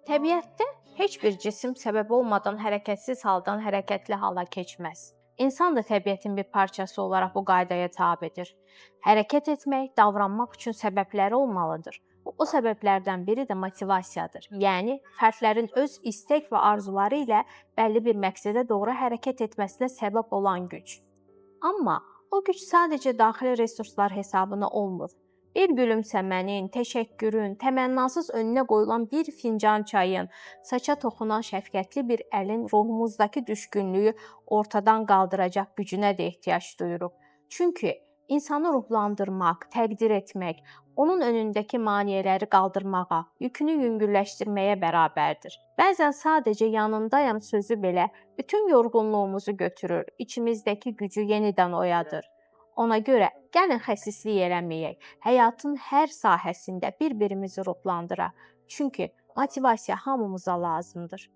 Təbiətdə heç bir cisim səbəb olmadan hərəkətsiz haldan hərəkətli hala keçməz. İnsan da təbiətin bir parçası olaraq bu qaydaya tabedir. Hərəkət etmək, davranmaq üçün səbəbləri olmalıdır. O səbəblərdən biri də motivasiyadır. Yəni, fərdlərin öz istək və arzuları ilə bəlli bir məqsədə doğru hərəkət etməsinə səbəb olan güc. Amma o güc sadəcə daxili resurslar hesabına olmur. Bir gülümsəmənin, təşəkkürün, təmənnasız önünə qoyulan bir fincan çayın, saça toxunan şəfqətli bir əlin ruhumuzdakı düşkünlüyü ortadan qaldıracaq gücünə də ehtiyac duyuruq. Çünki insanı ruhlandırmaq, təqdir etmək, onun önündəki maneələri qaldırmağa, yükünü yüngülləşdirməyə bərabərdir. Bəzən sadəcə yanındayam sözü belə bütün yorğunluğumuzu götürür, içimizdəki gücü yenidən oyadır. Ona görə gəlin xəsislik eləməyək, həyatın hər sahəsində bir-birimizi ruhlandıraq. Çünki motivasiya hamımıza lazımdır.